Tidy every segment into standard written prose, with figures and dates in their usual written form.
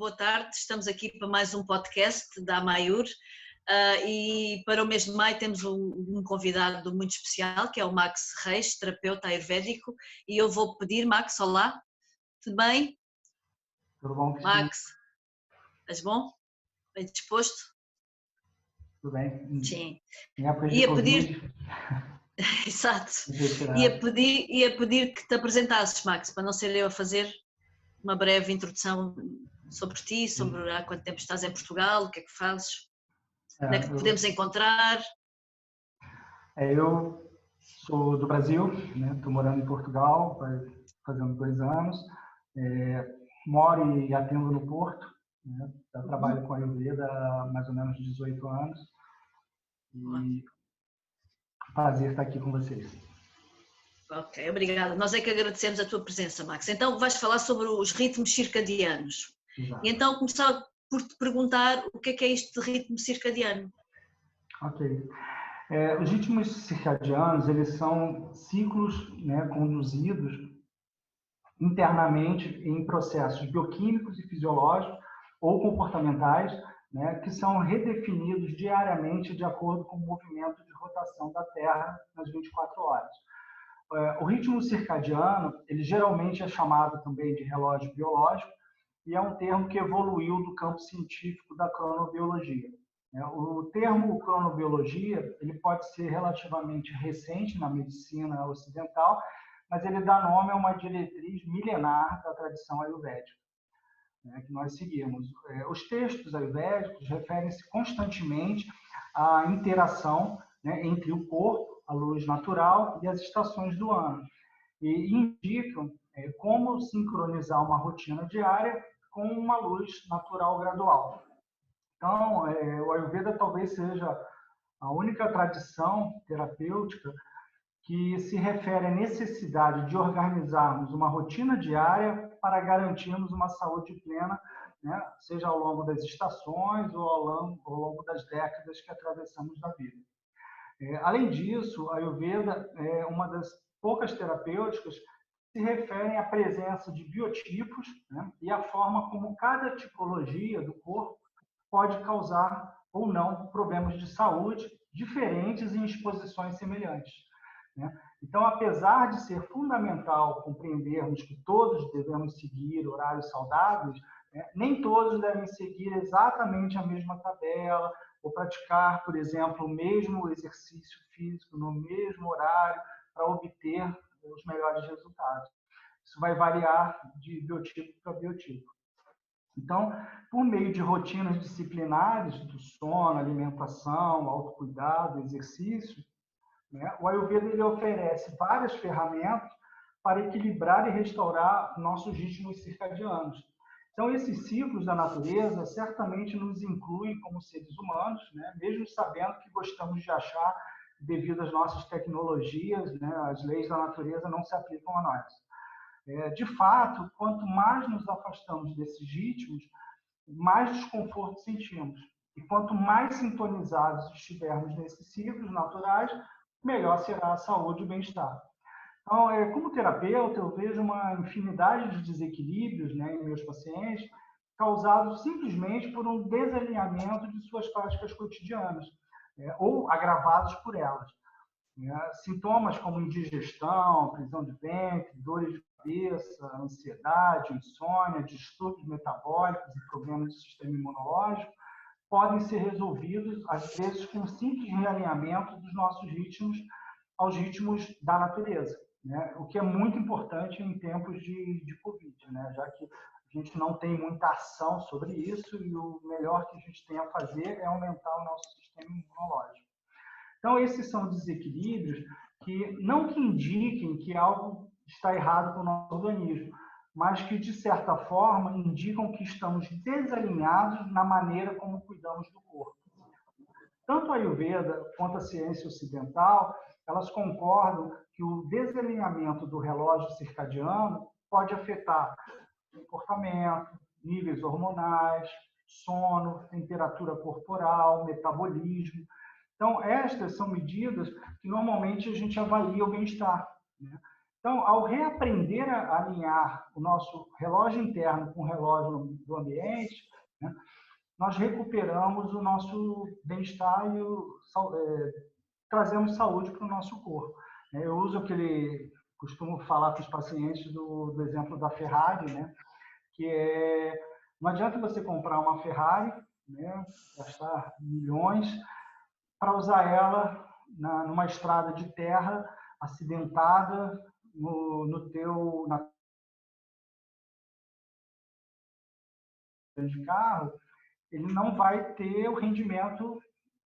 boa tarde. Estamos aqui para mais um podcast da Amayur e para o mês de maio temos um convidado muito especial, que é o Max Reis, terapeuta ayurvédico, e eu vou pedir, Max, olá, tudo bem? Tudo bom, Cristina? Max, estás bom? Bem disposto? Tudo bem. Sim. Em época de Ia Covid, pedir, exato, respirado. ia pedir que te apresentasses, Max, para não ser eu a fazer uma breve introdução sobre ti, sobre há quanto tempo estás em Portugal, o que é que fazes, onde é que te podemos encontrar. Eu sou do Brasil, né? Estou morando em Portugal, fazendo 2 anos. Moro e atendo no Porto, né? Já trabalho com a Ayurveda há mais ou menos 18 anos. E prazer estar aqui com vocês. Ok, obrigada. Nós é que agradecemos a tua presença, Max. Então vais falar sobre os ritmos circadianos. Exato. E então começar por te perguntar o que é isto de ritmo circadiano. Ok. Os ritmos circadianos, eles são ciclos, né, conduzidos internamente em processos bioquímicos e fisiológicos ou comportamentais, né, que são redefinidos diariamente de acordo com o movimento de rotação da Terra nas 24 horas. O ritmo circadiano, ele geralmente é chamado também de relógio biológico e é um termo que evoluiu do campo científico da cronobiologia. O termo cronobiologia, ele pode ser relativamente recente na medicina ocidental, mas ele dá nome a uma diretriz milenar da tradição ayurvédica, né, que nós seguimos. Os textos ayurvédicos referem-se constantemente à interação, né, entre o corpo, a luz natural e as estações do ano, e indicam como sincronizar uma rotina diária com uma luz natural gradual. Então, o Ayurveda talvez seja a única tradição terapêutica que se refere à necessidade de organizarmos uma rotina diária para garantirmos uma saúde plena, né, seja ao longo das estações ou ao longo das décadas que atravessamos da vida. Além disso, a Ayurveda é uma das poucas terapêuticas que se referem à presença de biotipos, né, e a forma como cada tipologia do corpo pode causar ou não problemas de saúde diferentes em exposições semelhantes, né? Então, apesar de ser fundamental compreendermos que todos devemos seguir horários saudáveis, né, nem todos devem seguir exatamente a mesma tabela ou praticar, por exemplo, o mesmo exercício físico no mesmo horário para obter os melhores resultados. Isso vai variar de biotipo para biotipo. Então, por meio de rotinas disciplinares do sono, alimentação, autocuidado, exercício, né, o Ayurveda ele oferece várias ferramentas para equilibrar e restaurar nossos ritmos circadianos. Então, esses ciclos da natureza certamente nos incluem como seres humanos, né, mesmo sabendo que gostamos de achar, devido às nossas tecnologias, né, as leis da natureza não se aplicam a nós. De fato, quanto mais nos afastamos desses ritmos, mais desconforto sentimos. E quanto mais sintonizados estivermos nesses ciclos naturais, melhor será a saúde e o bem-estar. Então, como terapeuta, eu vejo uma infinidade de desequilíbrios, né, em meus pacientes, causados simplesmente por um desalinhamento de suas práticas cotidianas, ou agravados por elas. Sintomas como indigestão, prisão de ventre, dores de cabeça, ansiedade, insônia, distúrbios metabólicos e problemas do sistema imunológico podem ser resolvidos, às vezes, com um simples realinhamento dos nossos ritmos aos ritmos da natureza, né? O que é muito importante em tempos de Covid, né? Já que a gente não tem muita ação sobre isso e o melhor que a gente tem a fazer é aumentar o nosso sistema imunológico. Então, esses são desequilíbrios que não que indiquem que algo está errado com o nosso organismo, mas que, de certa forma, indicam que estamos desalinhados na maneira como cuidamos do corpo. Tanto a Ayurveda quanto a ciência ocidental, elas concordam que o desalinhamento do relógio circadiano pode afetar comportamento, níveis hormonais, sono, temperatura corporal, metabolismo. Então, estas são medidas que normalmente a gente avalia o bem-estar, né? Então, ao reaprender a alinhar o nosso relógio interno com o relógio do ambiente, né, nós recuperamos o nosso bem-estar e trazemos saúde para o nosso corpo. Eu costumo falar com os pacientes do exemplo da Ferrari, né, que não adianta você comprar uma Ferrari, né, gastar milhões para usar ela numa estrada de terra acidentada na de carro, ele não vai ter o rendimento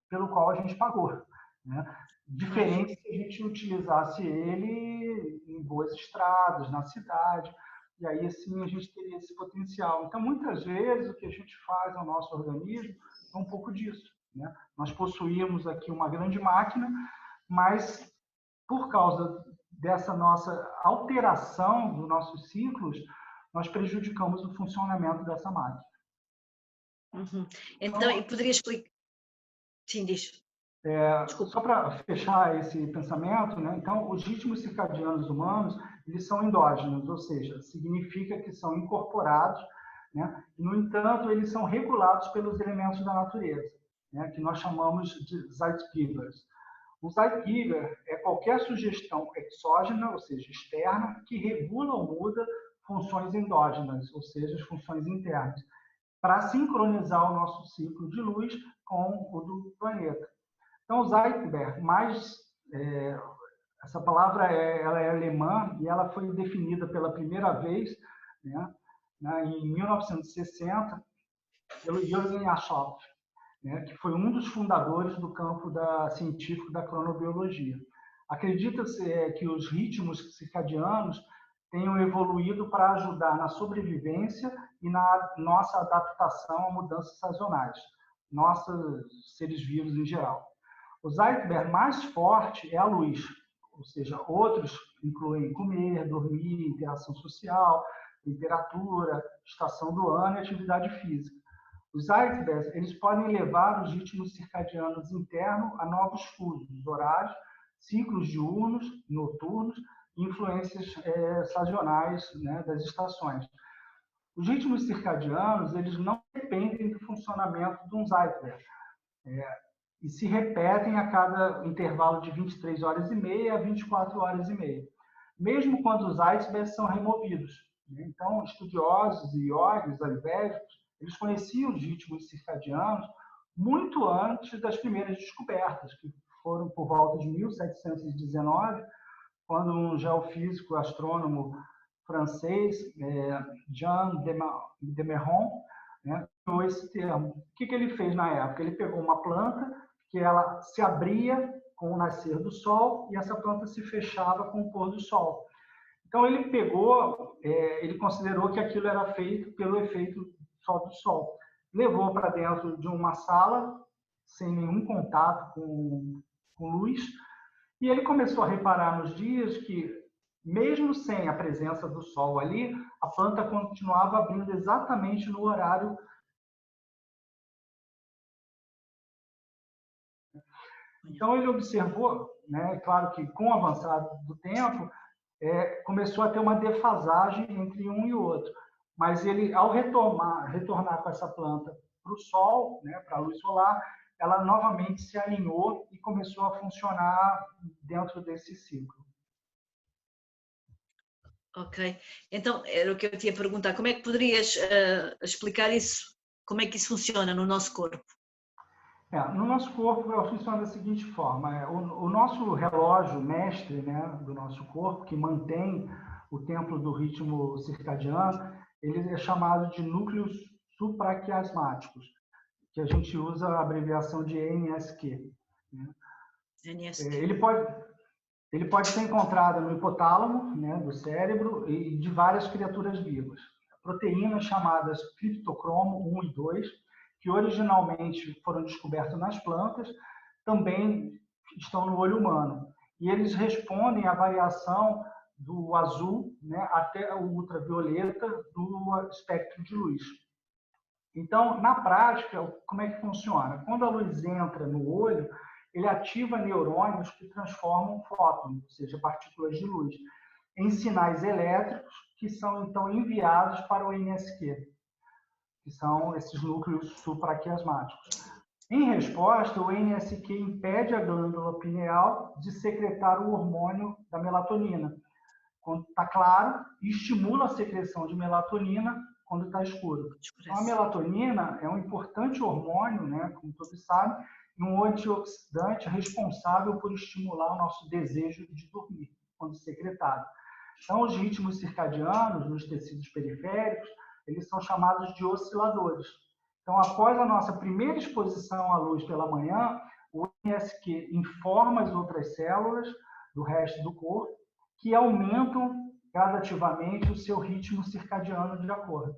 pelo qual a gente pagou, né? Diferente se a gente utilizasse ele em boas estradas, na cidade, e aí sim a gente teria esse potencial. Então, muitas vezes, o que a gente faz ao nosso organismo é um pouco disso, né? Nós possuímos aqui uma grande máquina, mas por causa dessa nossa alteração dos nossos ciclos, nós prejudicamos o funcionamento dessa máquina. Uhum. Então, e poderia explicar? Sim, diz. Só para fechar esse pensamento, né? Então, os ritmos circadianos humanos, eles são endógenos, ou seja, significa que são incorporados, né? No entanto, eles são regulados pelos elementos da natureza, né? Que nós chamamos de Zeitgebers. O Zeitgeber é qualquer sugestão exógena, ou seja, externa, que regula ou muda funções endógenas, ou seja, as funções internas, para sincronizar o nosso ciclo de luz com o do planeta. Então, o Zeitgeber, essa palavra ela é alemã e ela foi definida pela primeira vez, né, em 1960 pelo Jürgen Aschoff, né, que foi um dos fundadores do campo científico da cronobiologia. Acredita-se que os ritmos circadianos tenham evoluído para ajudar na sobrevivência e na nossa adaptação a mudanças sazonais, nossos seres vivos em geral. O Zeitgeber mais forte é a luz, ou seja, outros incluem comer, dormir, interação social, temperatura, estação do ano e atividade física. Os Zeitgebers, eles podem levar os ritmos circadianos internos a novos fusos horários, ciclos diurnos, noturnos e influências sazonais, né, das estações. Os ritmos circadianos, eles não dependem do funcionamento de um Zeitgeber, e se repetem a cada intervalo de 23 horas e meia a 24 horas e meia, mesmo quando os Zeitgebers são removidos. Então, estudiosos e yogis ayurvédicos, eles conheciam os ritmos circadianos muito antes das primeiras descobertas, que foram por volta de 1719, quando um geofísico astrônomo francês, Jean de Meron, né, criou esse termo. O que ele fez na época? Ele pegou uma planta que ela se abria com o nascer do sol e essa planta se fechava com o pôr do sol. Então ele ele considerou que aquilo era feito pelo efeito sol do sol. Levou para dentro de uma sala sem nenhum contato com luz e ele começou a reparar nos dias que, mesmo sem a presença do sol ali, a planta continuava abrindo exatamente no horário. Então ele observou, né, claro que com o avançado do tempo, começou a ter uma defasagem entre um e o outro. Mas ele, ao retornar com essa planta para o sol, né, para a luz solar, ela novamente se alinhou e começou a funcionar dentro desse ciclo. Ok. Então, era o que eu te ia perguntar. Como é que poderias explicar isso? Como é que isso funciona no nosso corpo? No nosso corpo, funciona da seguinte forma. O nosso relógio mestre, né, do nosso corpo, que mantém o tempo do ritmo circadiano, ele é chamado de núcleos supraquiasmáticos, que a gente usa a abreviação de NSQ. Né? NSQ. Ele pode ser encontrado no hipotálamo, né, do cérebro e de várias criaturas vivas. Proteínas chamadas criptocromo 1 e 2, que originalmente foram descobertos nas plantas, também estão no olho humano. E eles respondem à variação do azul, né, até o ultravioleta do espectro de luz. Então, na prática, como é que funciona? Quando a luz entra no olho, ele ativa neurônios que transformam fótons, ou seja, partículas de luz. em sinais elétricos que são, então, enviados para o NSQ, que são esses núcleos supraquiasmáticos. Em resposta, o NSQ impede a glândula pineal de secretar o hormônio da melatonina, quando está claro, e estimula a secreção de melatonina quando está escuro. Então, a melatonina é um importante hormônio, né, como todos sabem, e um antioxidante responsável por estimular o nosso desejo de dormir, quando secretado. Então, os ritmos circadianos nos tecidos periféricos, eles são chamados de osciladores. Então, após a nossa primeira exposição à luz pela manhã, o NSQ informa as outras células do resto do corpo que aumentam gradativamente o seu ritmo circadiano de acordo.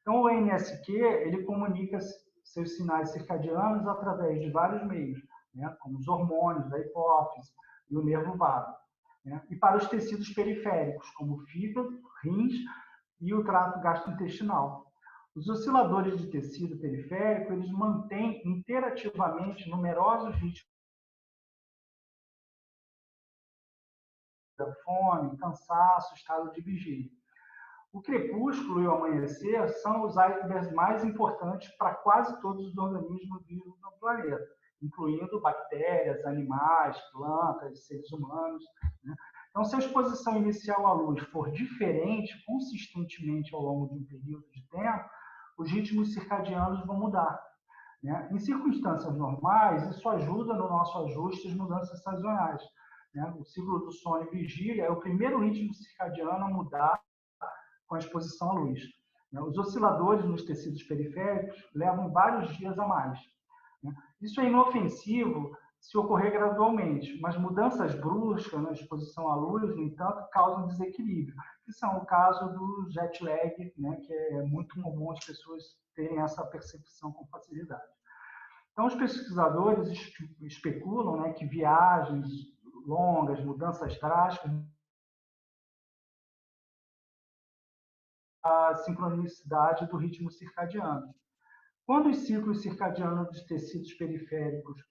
Então, o NSQ, ele comunica seus sinais circadianos através de vários meios, né, como os hormônios da hipófise e o nervo vago, né, e para os tecidos periféricos, como o fígado, rins e o trato gastrointestinal. Os osciladores de tecido periférico, eles mantêm interativamente numerosos ritmos de fome, cansaço, estado de vigília. O crepúsculo e o amanhecer são os icebergs mais importantes para quase todos os organismos vivos no planeta, incluindo bactérias, animais, plantas, seres humanos, né? Então, se a exposição inicial à luz for diferente consistentemente ao longo de um período de tempo, os ritmos circadianos vão mudar, né? Em circunstâncias normais, isso ajuda no nosso ajuste às mudanças sazonais, né? O ciclo do sono e vigília é o primeiro ritmo circadiano a mudar com a exposição à luz. Os osciladores nos tecidos periféricos levam vários dias a mais. Isso é inofensivo se ocorrer gradualmente, mas mudanças bruscas na exposição à luz, no entanto, causam desequilíbrio, que são o caso do jet lag, né, que é muito comum as pessoas terem essa percepção com facilidade. Então, os pesquisadores especulam, né, que viagens longas, mudanças drásticas, a sincronicidade do ritmo circadiano. Quando os ciclos circadianos dos tecidos periféricos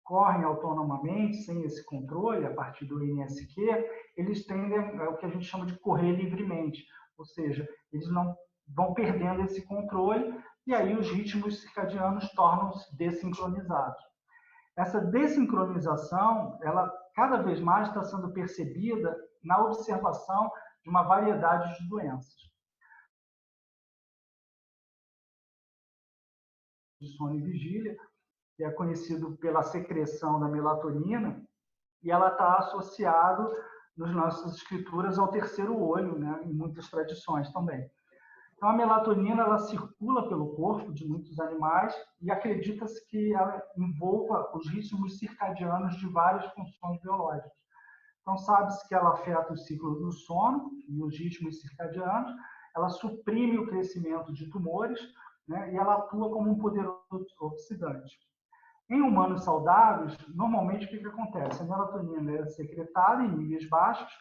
correm autonomamente, sem esse controle, a partir do NSQ, eles tendem a o que a gente chama de correr livremente, ou seja, eles não vão perdendo esse controle e aí os ritmos circadianos tornam-se desincronizados. Essa desincronização, ela cada vez mais está sendo percebida na observação de uma variedade de doenças. De sono e vigília, que é conhecido pela secreção da melatonina, e ela está associada nas nossas escrituras ao terceiro olho, né, em muitas tradições também. Então, a melatonina ela circula pelo corpo de muitos animais e acredita-se que ela envolva os ritmos circadianos de várias funções biológicas. Então, sabe-se que ela afeta o ciclo do sono e os ritmos circadianos, ela suprime o crescimento de tumores, né, e ela atua como um poderoso oxidante. Em humanos saudáveis, normalmente o que acontece? A melatonina é secretada em níveis baixos,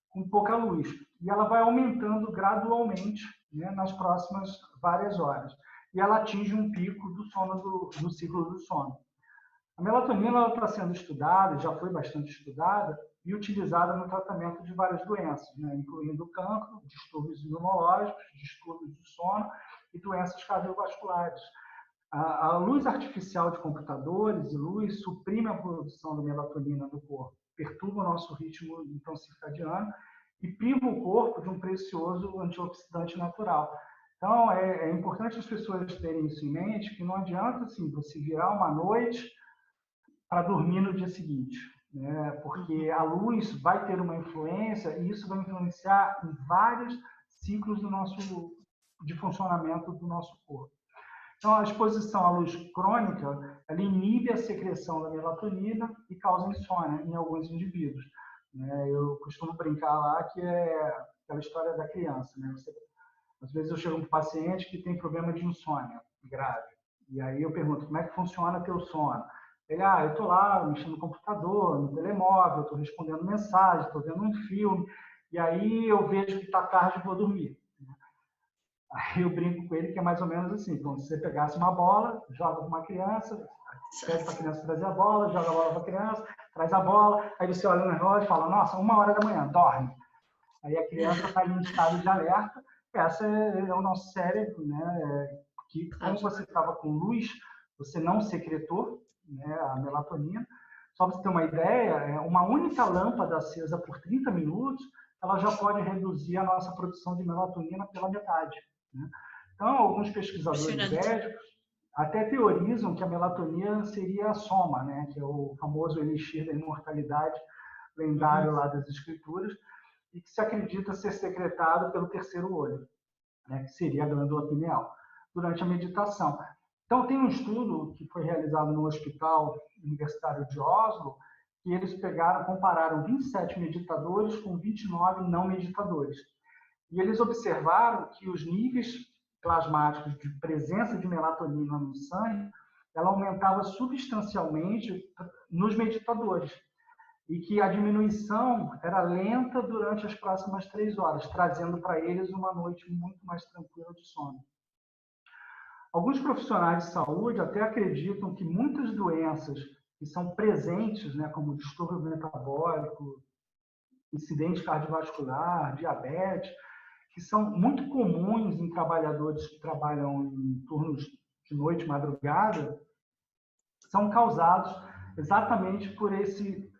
com pouca luz, e ela vai aumentando gradualmente, né, nas próximas várias horas. E ela atinge um pico do sono do ciclo do sono. A melatonina está sendo estudada, já foi bastante estudada, e utilizada no tratamento de várias doenças, né, incluindo cancro, distúrbios imunológicos, distúrbios do sono e doenças cardiovasculares. A luz artificial de computadores e luz suprime a produção da melatonina no corpo, perturba o nosso ritmo então circadiano e priva o corpo de um precioso antioxidante natural. Então, é importante as pessoas terem isso em mente, que não adianta assim, você virar uma noite para dormir no dia seguinte, né? Porque a luz vai ter uma influência e isso vai influenciar em vários ciclos de funcionamento do nosso corpo. Então, a exposição à luz crônica, ela inibe a secreção da melatonina e causa insônia em alguns indivíduos. Eu costumo brincar lá que é aquela história da criança, né? Às vezes eu chego com um paciente que tem problema de insônia grave. E aí eu pergunto, como é que funciona teu sono? Ele, eu estou lá mexendo no computador, no telemóvel, estou respondendo mensagem, estou vendo um filme, e aí eu vejo que está tarde e vou dormir. Aí eu brinco com ele que é mais ou menos assim, como se você pegasse uma bola, joga para uma criança, pede para a criança trazer a bola, joga a bola para a criança, traz a bola, aí você olha no relógio e fala, nossa, 1h da manhã, dorme. Aí a criança está em estado de alerta, essa é o nosso cérebro, né? Que como você estava com luz, você não secretou, né, a melatonina. Só para você ter uma ideia, uma única lâmpada acesa por 30 minutos, ela já pode reduzir a nossa produção de melatonina pela metade, né? Então, alguns pesquisadores médicos até teorizam que a melatonina seria a soma, né, que é o famoso elixir da imortalidade lendário lá das escrituras, e que se acredita ser secretado pelo terceiro olho, né, que seria a glândula pineal, durante a meditação. Então, tem um estudo que foi realizado no Hospital Universitário de Oslo, que eles compararam 27 meditadores com 29 não meditadores. E eles observaram que os níveis plasmáticos de presença de melatonina no sangue, ela aumentava substancialmente nos meditadores. E que a diminuição era lenta durante as próximas 3 horas, trazendo para eles uma noite muito mais tranquila de sono. Alguns profissionais de saúde até acreditam que muitas doenças que são presentes, né, como distúrbio metabólico, incidente cardiovascular, diabetes, que são muito comuns em trabalhadores que trabalham em turnos de noite, madrugada, são causados exatamente por esse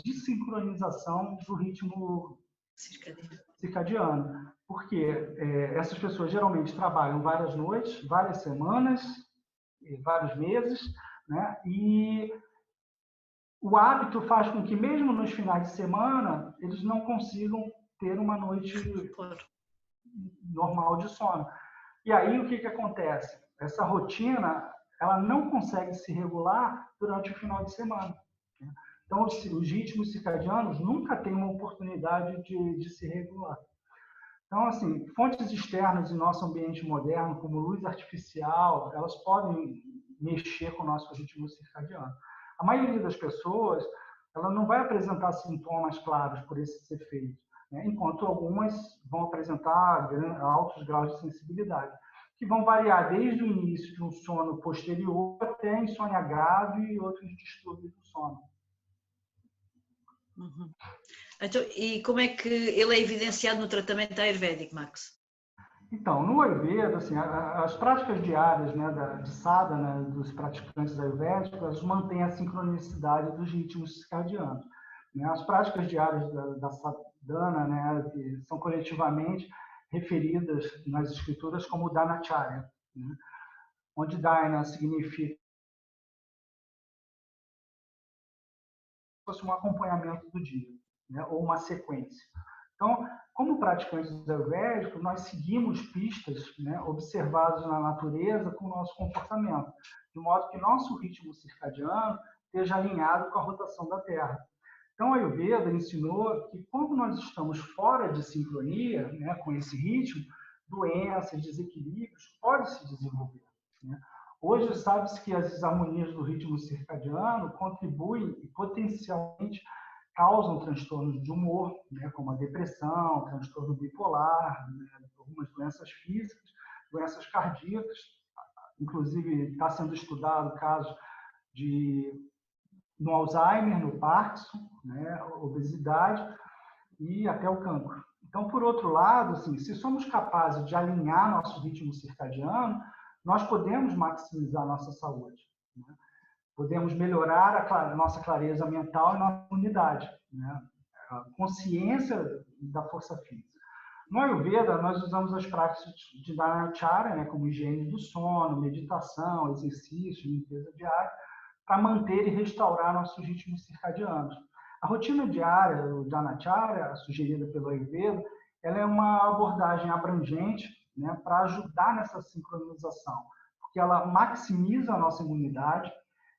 desincronização do ritmo circadiano. Porque essas pessoas geralmente trabalham várias noites, várias semanas, vários meses, né? E o hábito faz com que, mesmo nos finais de semana, eles não consigam ter uma noite normal de sono. E aí, o que acontece? Essa rotina, ela não consegue se regular durante o final de semana. Então, os ritmos circadianos nunca têm uma oportunidade de se regular. Então, assim, fontes externas em nosso ambiente moderno, como luz artificial, elas podem mexer com o nosso ritmo circadiano. A maioria das pessoas, ela não vai apresentar sintomas claros por esses efeitos, né? Enquanto algumas vão apresentar altos graus de sensibilidade, que vão variar desde o início de um sono posterior até insônia grave e outros distúrbios do sono. Então, e como é que ele é evidenciado no tratamento ayurvédico, Max? Então, no Ayurveda, assim, as práticas diárias, né, de sadhana, dos praticantes ayurvédicos, elas mantêm a sincronicidade dos ritmos circadianos, né? As práticas diárias da sadhana, né, que são coletivamente referidas nas escrituras como dhanacharya, né? Onde dana significa um acompanhamento do dia, né, ou uma sequência. Então, como praticantes ayurvédicos, nós seguimos pistas, né, observadas na natureza com o nosso comportamento, de modo que nosso ritmo circadiano esteja alinhado com a rotação da Terra. Então, a Ayurveda ensinou que quando nós estamos fora de sincronia, né, com esse ritmo, doenças, desequilíbrios podem se desenvolver, né? Hoje sabe-se que as desarmonias do ritmo circadiano contribuem e potencialmente causam transtornos de humor, né, como a depressão, transtorno bipolar, né, algumas doenças físicas, doenças cardíacas. Inclusive, está sendo estudado o caso no Alzheimer, no Parkinson, né, obesidade e até o cancro. Então, por outro lado, assim, se somos capazes de alinhar nosso ritmo circadiano, nós podemos maximizar a nossa saúde, né? Podemos melhorar a nossa clareza mental e nossa imunidade, né? A consciência da força física. No Ayurveda, nós usamos as práticas de Dhanacharya, né, como higiene do sono, meditação, exercício, limpeza diária, para manter e restaurar nossos ritmos circadianos. A rotina diária, o Dhanacharya, sugerida pelo Ayurveda, ela é uma abordagem abrangente, né, para ajudar nessa sincronização, porque ela maximiza a nossa imunidade,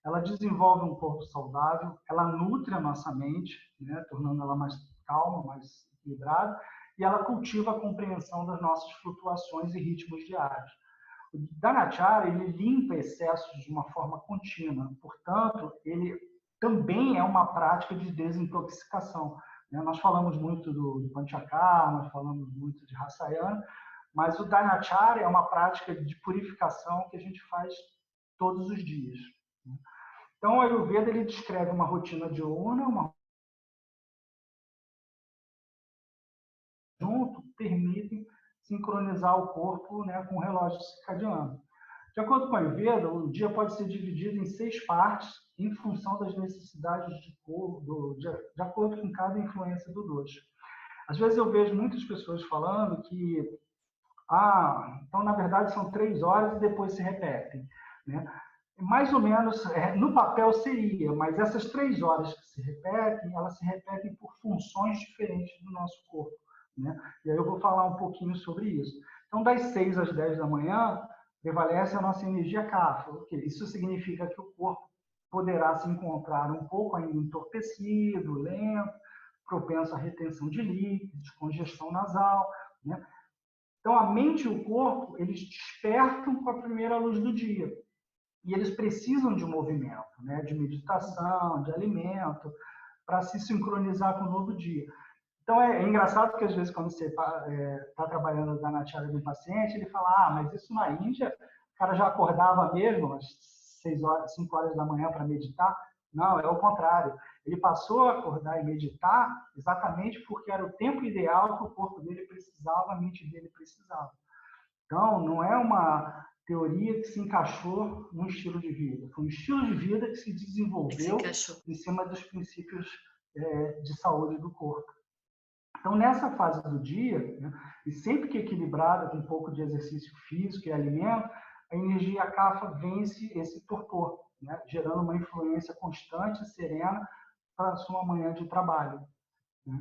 ela desenvolve um corpo saudável, ela nutre a nossa mente, né, tornando ela mais calma, mais equilibrada, e ela cultiva a compreensão das nossas flutuações e ritmos diários. O Dhanacharya, ele limpa excessos de uma forma contínua, portanto, ele também é uma prática de desintoxicação, né? Nós falamos muito do Panchakarma, falamos muito de Rasayana, mas o Dhanacharya é uma prática de purificação que a gente faz todos os dias, né? Então, o Ayurveda ele descreve uma rotina diurna, uma conjunto permitem sincronizar o corpo, né, com o relógio circadiano. De acordo com a Ayurveda, o dia pode ser dividido em 6 partes em função das necessidades de acordo com cada influência do dosha. Às vezes eu vejo muitas pessoas falando que, então na verdade são 3 horas e depois se repetem, né? Mais ou menos, no papel seria, mas essas 3 horas que se repetem, elas se repetem por funções diferentes do nosso corpo, né? E aí eu vou falar um pouquinho sobre isso. Então, das 6 às 10 da manhã, prevalece a nossa energia kapha. Isso significa que o corpo poderá se encontrar um pouco ainda entorpecido, lento, propenso à retenção de líquidos, congestão nasal, né? Então, a mente e o corpo, eles despertam com a primeira luz do dia. E eles precisam de movimento, né? De meditação, de alimento, para se sincronizar com o novo dia. Então, é engraçado que, às vezes, quando você está trabalhando na Natchala de um paciente, ele fala, mas isso na Índia, o cara já acordava mesmo às 5 horas da manhã para meditar. Não, é o contrário. Ele passou a acordar e meditar exatamente porque era o tempo ideal que o corpo dele precisava, a mente dele precisava. Então, não é uma teoria que se encaixou num estilo de vida. Foi um estilo de vida que se desenvolveu em cima dos princípios de saúde do corpo. Então, nessa fase do dia, né, e sempre que equilibrada com um pouco de exercício físico e alimento, a energia kapha vence esse torpor, né, gerando uma influência constante e serena para a sua manhã de trabalho, né.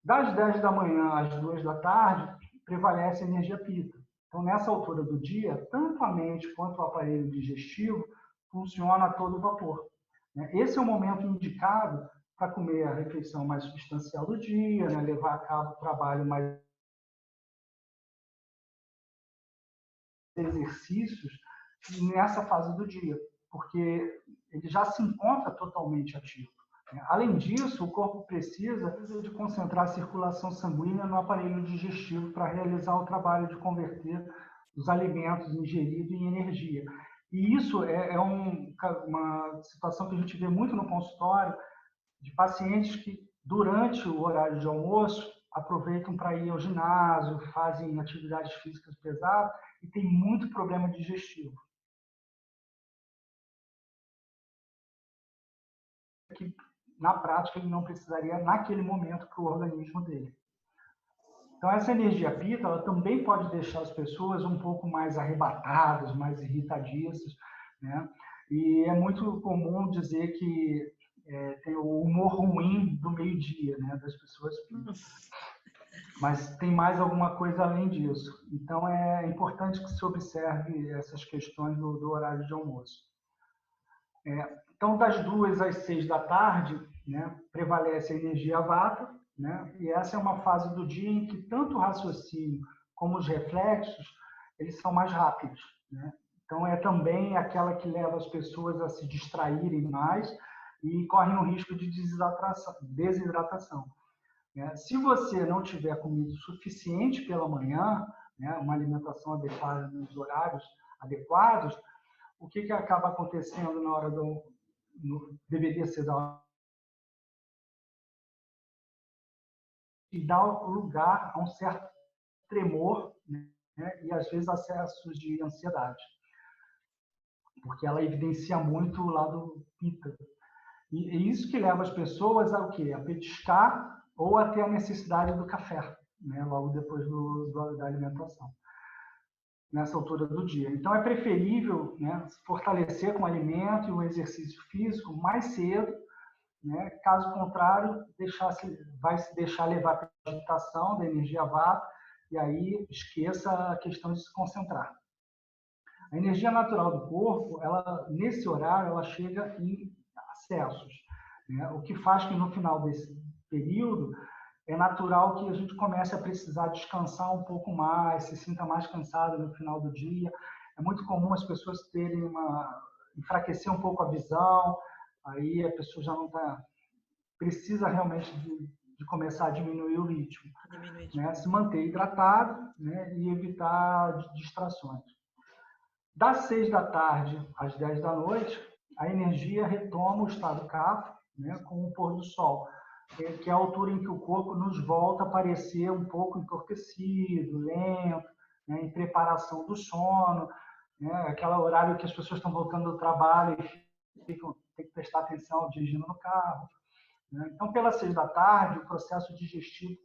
Das 10 da manhã às 2 da tarde, prevalece a energia pitta. Então, nessa altura do dia, tanto a mente quanto o aparelho digestivo funcionam a todo vapor, né. Esse é o momento indicado para comer a refeição mais substancial do dia, né, levar a cabo o trabalho mais exercícios nessa fase do dia, porque ele já se encontra totalmente ativo. Além disso, o corpo precisa de concentrar a circulação sanguínea no aparelho digestivo para realizar o trabalho de converter os alimentos ingeridos em energia. E isso é uma situação que a gente vê muito no consultório, de pacientes que, durante o horário de almoço, aproveitam para ir ao ginásio, fazem atividades físicas pesadas e tem muito problema digestivo. Que, na prática, ele não precisaria naquele momento para o organismo dele. Então, essa energia pitta, ela também pode deixar as pessoas um pouco mais arrebatadas, mais irritadiças, né? E é muito comum dizer que tem o humor ruim do meio-dia, né, das pessoas. Mas tem mais alguma coisa além disso. Então, é importante que se observe essas questões do horário de almoço. Então, das 2 às 6 da tarde, né, prevalece a energia vata, né, e essa é uma fase do dia em que tanto o raciocínio como os reflexos, eles são mais rápidos, né? Então, é também aquela que leva as pessoas a se distraírem mais e correm o risco de desidratação. Se você não tiver comido o suficiente pela manhã, né, uma alimentação adequada nos horários adequados, o que acaba acontecendo na hora deveria ser da hora e dá lugar a um certo tremor, né, e às vezes acessos de ansiedade, porque ela evidencia muito o lado pitta. E é isso que leva as pessoas a o quê? A petiscar ou a ter a necessidade do café, né, logo depois da alimentação, nessa altura do dia. Então, é preferível, né, se fortalecer com o alimento e o exercício físico mais cedo, né? Caso contrário, vai se deixar levar pela agitação da energia vata e aí esqueça a questão de se concentrar. A energia natural do corpo, nesse horário, ela chega em acessos, né? O que faz que no final desse período é natural que a gente comece a precisar descansar um pouco mais, se sinta mais cansado no final do dia. É muito comum as pessoas enfraquecer um pouco a visão, aí a pessoa já não precisa realmente de começar a diminuir o ritmo, né? Se manter hidratado, né, e evitar distrações. Das 6 da tarde às 10 da noite, a energia retoma o estado kapha, né, com o pôr do sol. que é a altura em que o corpo nos volta a parecer um pouco entorpecido, lento, né, em preparação do sono, né, aquele horário que as pessoas estão voltando do trabalho e tem que prestar atenção dirigindo no carro. Né? Então, pelas 6 da tarde, o processo digestivo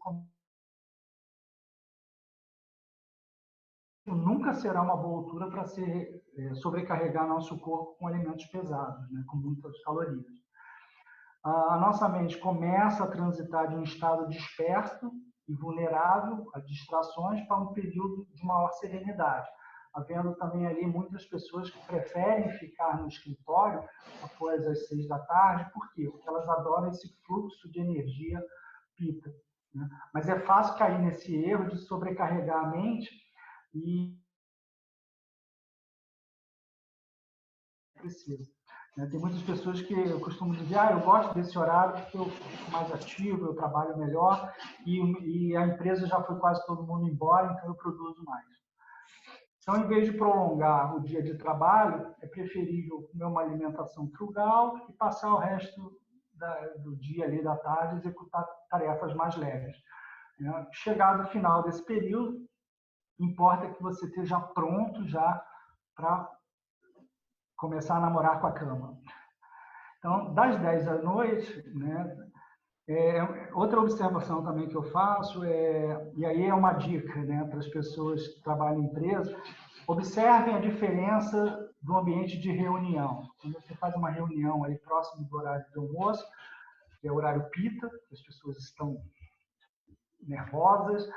nunca será uma boa altura para sobrecarregar nosso corpo com alimentos pesados, né, com muitas calorias. A nossa mente começa a transitar de um estado desperto e vulnerável a distrações para um período de maior serenidade, havendo também ali muitas pessoas que preferem ficar no escritório após as 6 da tarde. Por quê? Porque elas adoram esse fluxo de energia pita, né? Mas é fácil cair nesse erro de sobrecarregar a mente e precisa. Tem muitas pessoas que eu costumo dizer, eu gosto desse horário porque eu fico mais ativo, eu trabalho melhor e a empresa já foi quase todo mundo embora, então eu produzo mais. Então, em vez de prolongar o dia de trabalho, é preferível comer uma alimentação frugal e passar o resto do dia ali da tarde executar tarefas mais leves. Chegado o final desse período, importa que você esteja pronto já para começar a namorar com a cama. Então, das 10 da noite, né, outra observação também que eu faço, e aí é uma dica, né, para as pessoas que trabalham em empresa, observem a diferença do ambiente de reunião. Quando você faz uma reunião aí próximo do horário do almoço, que é o horário pita, as pessoas estão nervosas,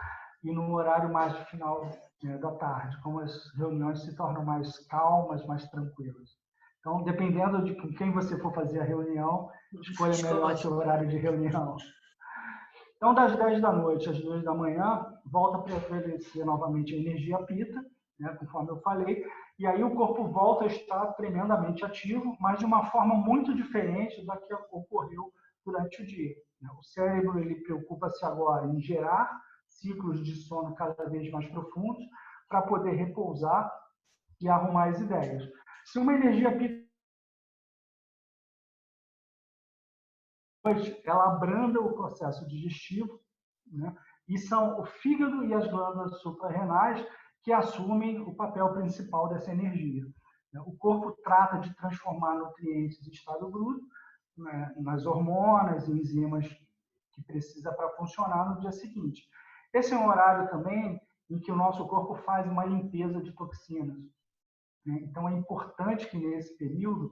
e no horário mais do final, né, da tarde, como as reuniões se tornam mais calmas, mais tranquilas. Então, dependendo de com quem você for fazer a reunião, escolha melhor o seu horário de reunião. Então, das 10 da noite às 2 da manhã, volta a prevalecer novamente a energia pita, né, conforme eu falei, e aí o corpo volta a estar tremendamente ativo, mas de uma forma muito diferente da que ocorreu durante o dia. O cérebro ele preocupa-se agora em gerar ciclos de sono cada vez mais profundos para poder repousar e arrumar as ideias. Se uma energia pita, ela abranda o processo digestivo, né? E são o fígado e as glândulas suprarrenais que assumem o papel principal dessa energia. O corpo trata de transformar nutrientes em estado bruto, né, nas hormonas e enzimas que precisa para funcionar no dia seguinte. Esse é um horário também em que o nosso corpo faz uma limpeza de toxinas. Né? Então, é importante que nesse período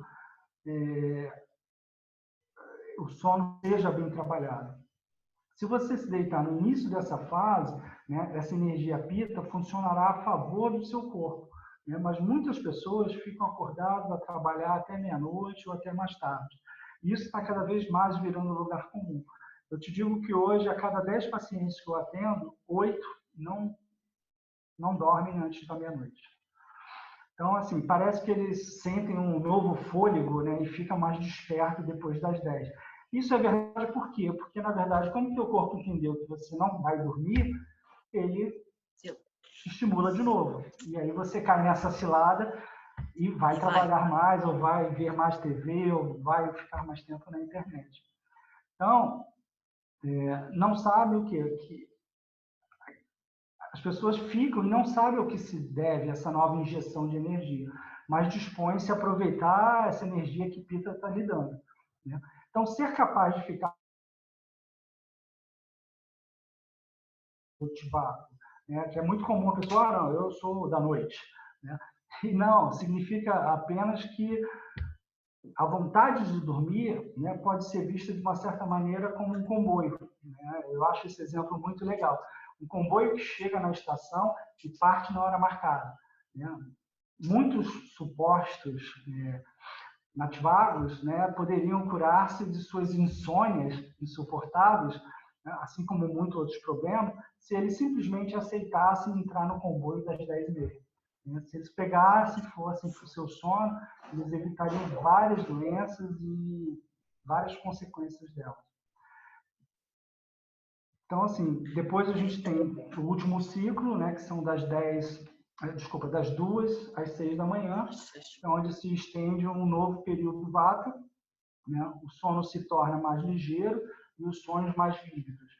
o sono seja bem trabalhado. Se você se deitar no início dessa fase, né, essa energia pita funcionará a favor do seu corpo. Né? Mas muitas pessoas ficam acordadas a trabalhar até meia-noite ou até mais tarde. Isso está cada vez mais virando lugar comum. Eu te digo que hoje, a cada 10 pacientes que eu atendo, 8 não dormem antes da meia-noite. Então, assim, parece que eles sentem um novo fôlego, né, e ficam mais despertos depois das 10. Isso é verdade por quê? Porque, na verdade, quando o teu corpo entendeu que você não vai dormir, ele te estimula de novo. E aí você cai nessa cilada e vai trabalhar mais, ou vai ver mais TV, ou vai ficar mais tempo na internet. Então, não sabe o quê? As pessoas ficam e não sabem o que se deve a essa nova injeção de energia, mas dispõem-se a aproveitar essa energia que Pita está lhe dando. Né? Então, ser capaz de ficar motivado, né? Que é muito comum a pessoa, não, eu sou da noite. Né? E não, significa apenas que a vontade de dormir, né, pode ser vista de uma certa maneira como um comboio. Né? Eu acho esse exemplo muito legal. Um comboio que chega na estação e parte na hora marcada. Né? Muitos supostos nativagos, né, poderiam curar-se de suas insônias insuportáveis, né, assim como muitos outros problemas, se eles simplesmente aceitassem entrar no comboio das 10h30. Se eles pegassem e fossem para o seu sono, eles evitariam várias doenças e várias consequências delas. Então, assim, depois a gente tem o último ciclo, né, que são das 2 às 6 da manhã, onde se estende um novo período Vata, né? O sono se torna mais ligeiro, e os sonhos mais vívidos.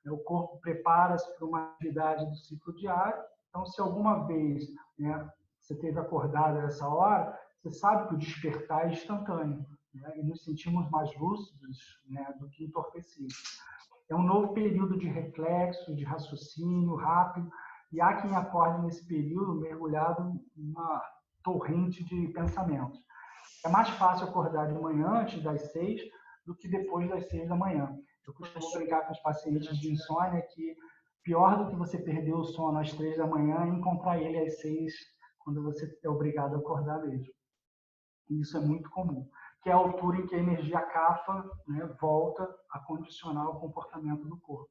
O corpo prepara-se para uma atividade do ciclo diário. Então, se alguma vez, né, você esteve acordado a essa hora, você sabe que o despertar é instantâneo, né, e nos sentimos mais lúcidos, né, do que entorpecidos. É um novo período de reflexo, de raciocínio rápido, e há quem acorde nesse período mergulhado em uma torrente de pensamentos. É mais fácil acordar de manhã, antes das 6, do que depois das 6 da manhã. Eu costumo brincar com os pacientes de insônia que pior do que você perder o sono às 3 da manhã é encontrar ele às 6, quando você é obrigado a acordar mesmo. E isso é muito comum, que é a altura em que a energia cafa, né, volta a condicionar o comportamento do corpo.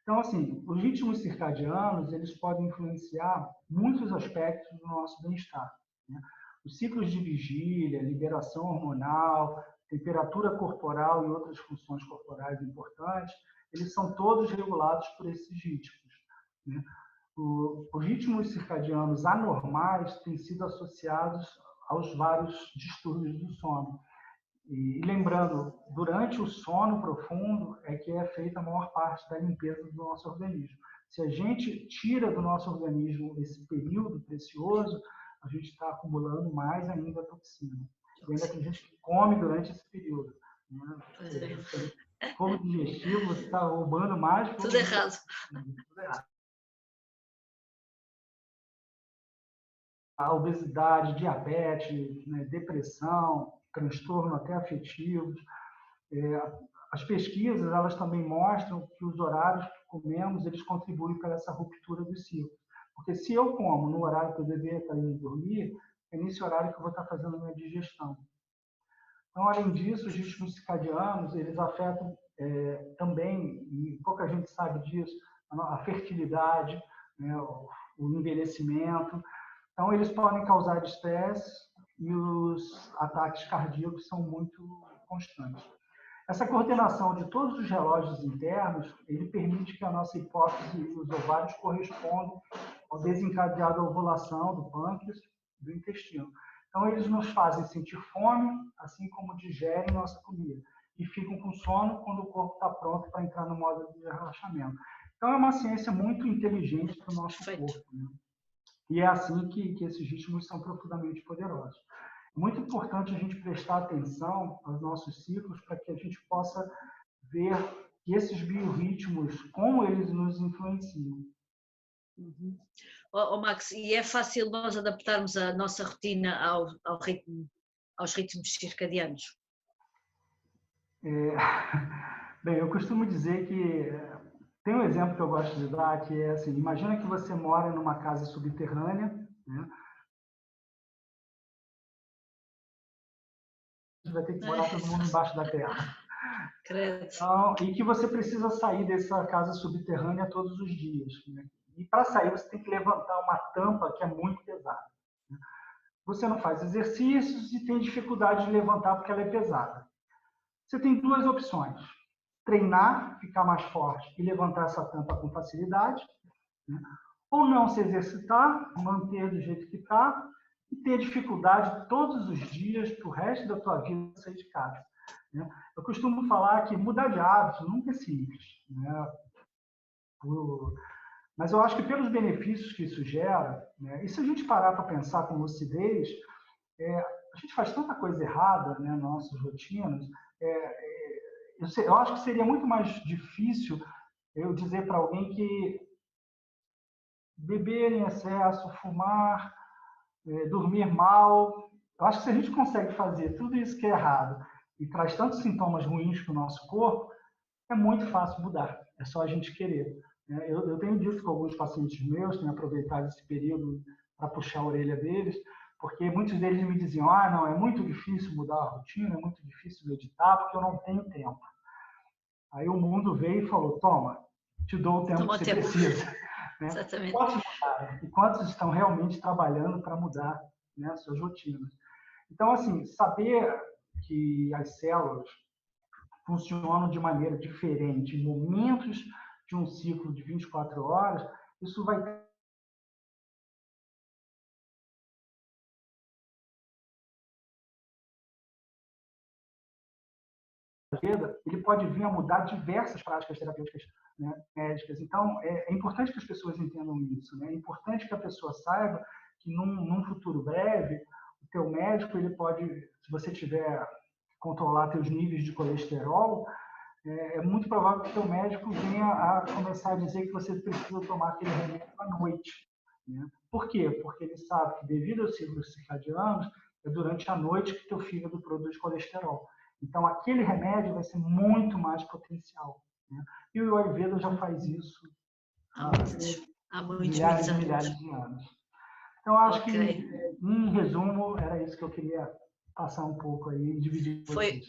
Então, assim, os ritmos circadianos, eles podem influenciar muitos aspectos do nosso bem-estar, né? Os ciclos de vigília, liberação hormonal, temperatura corporal e outras funções corporais importantes, eles são todos regulados por esses ritmos, né? Os ritmos circadianos anormais têm sido associados aos vários distúrbios do sono. E lembrando, durante o sono profundo é que é feita a maior parte da limpeza do nosso organismo. Se a gente tira do nosso organismo esse período precioso, a gente está acumulando mais ainda toxina. E ainda tem gente que come durante esse período, né? Fogo digestivo, você está roubando mais. Tudo errado. Tudo errado. A obesidade, diabetes, né, depressão, transtorno até afetivos. As pesquisas, elas também mostram que os horários que comemos, eles contribuem para essa ruptura do ciclo. Porque se eu como no horário que eu deveria estar indo dormir, é nesse horário que eu vou estar fazendo a minha digestão. Então, além disso, os ritmos circadianos, eles afetam também, e pouca gente sabe disso, a fertilidade, né, o envelhecimento. Então, eles podem causar estresse e os ataques cardíacos são muito constantes. Essa coordenação de todos os relógios internos, ele permite que a nossa hipófise e os ovários correspondam ao desencadear da ovulação do pâncreas e do intestino. Então, eles nos fazem sentir fome, assim como digerem nossa comida. E ficam com sono quando o corpo está pronto para entrar no modo de relaxamento. Então, é uma ciência muito inteligente para o nosso corpo, né? E é assim que esses ritmos são profundamente poderosos. É muito importante a gente prestar atenção aos nossos ciclos para que a gente possa ver que esses biorritmos, como eles nos influenciam. Uhum. Max, e é fácil nós adaptarmos a nossa rotina aos ritmos circadianos? Bem, eu costumo dizer que tem um exemplo que eu gosto de dar, que é assim, imagina que você mora numa casa subterrânea, né? Vai ter que morar todo mundo embaixo da terra. Então, e que você precisa sair dessa casa subterrânea todos os dias, né? E para sair você tem que levantar uma tampa que é muito pesada, né? Você não faz exercícios e tem dificuldade de levantar porque ela é pesada. Você tem duas opções: treinar, ficar mais forte e levantar essa tampa com facilidade, né? Ou não se exercitar, manter do jeito que está e ter dificuldade todos os dias para o resto da tua vida sair de casa, né? Eu costumo falar que mudar de hábito nunca é simples, né? Mas eu acho que pelos benefícios que isso gera, né? E se a gente parar para pensar com lucidez, a gente faz tanta coisa errada, né, nas nossas rotinas. Eu acho que seria muito mais difícil eu dizer para alguém que beber em excesso, fumar, dormir mal. Eu acho que se a gente consegue fazer tudo isso que é errado e traz tantos sintomas ruins para o nosso corpo, é muito fácil mudar. É só a gente querer. Eu tenho dito com alguns pacientes meus, tenho aproveitado esse período para puxar a orelha deles, porque muitos deles me diziam: não, é muito difícil mudar a rotina, é muito difícil meditar, porque eu não tenho tempo. Aí o mundo veio e falou: toma, te dou o tempo que você precisa. Né? Exatamente. Quantos mudaram? E quantos estão realmente trabalhando para mudar, né, suas rotinas? Então, assim, saber que as células funcionam de maneira diferente em momentos de um ciclo de 24 horas, isso vai Ayurveda, ele pode vir a mudar diversas práticas terapêuticas, né, médicas. Então, é importante que as pessoas entendam isso, né? É importante que a pessoa saiba que num futuro breve, o teu médico, ele pode, se você tiver controlar teus níveis de colesterol, é muito provável que o teu médico venha a começar a dizer que você precisa tomar aquele remédio à noite, né? Por quê? Porque ele sabe que, devido aos ciclos circadianos, é durante a noite que teu fígado produz colesterol. Então, aquele remédio vai ser muito mais potencial, né? E o Ayurveda já faz isso há muitos milhares e anos. milhares de anos. Então, acho que, em resumo, era isso que eu queria passar um pouco aí e dividir com vocês.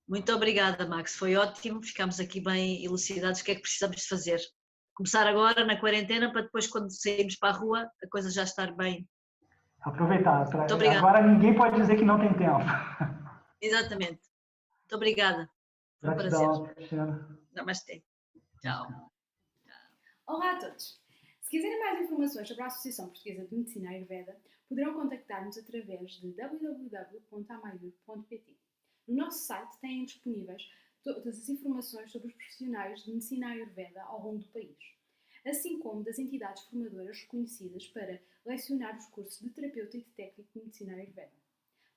Muito obrigada, Max. Foi ótimo. Ficámos aqui bem elucidados o que é que precisamos de fazer. Começar agora na quarentena para depois, quando sairmos para a rua, a coisa já estar bem. Aproveitar. Agora ninguém pode dizer que não tem tempo. Exatamente. Muito obrigada. Foi um Gratidão, prazer. Namastê. Tchau. Olá a todos. Se quiserem mais informações sobre a Associação Portuguesa de Medicina Ayurveda, poderão contactar-nos através de www.amayur.pt. No nosso site têm disponíveis todas as informações sobre os profissionais de medicina Ayurveda ao longo do país, assim como das entidades formadoras reconhecidas para lecionar os cursos de terapeuta e de técnico de medicina Ayurveda.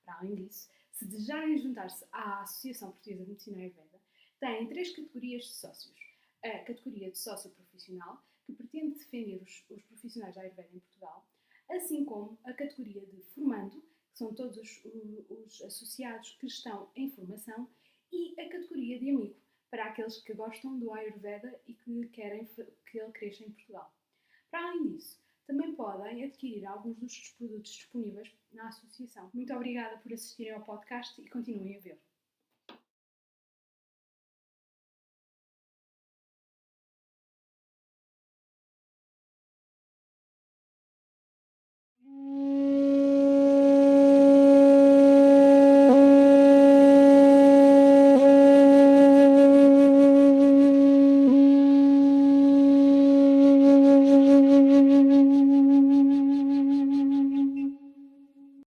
Para além disso, se desejarem juntar-se à Associação Portuguesa de Medicina Ayurveda, têm 3 categorias de sócios. A categoria de sócio profissional, que pretende defender os profissionais da Ayurveda em Portugal, assim como a categoria de formando, que são todos os associados que estão em formação, e a categoria de amigo, para aqueles que gostam do Ayurveda e que querem que ele cresça em Portugal. Para além disso, também podem adquirir alguns dos produtos disponíveis na associação. Muito obrigada por assistirem ao podcast e continuem a ver.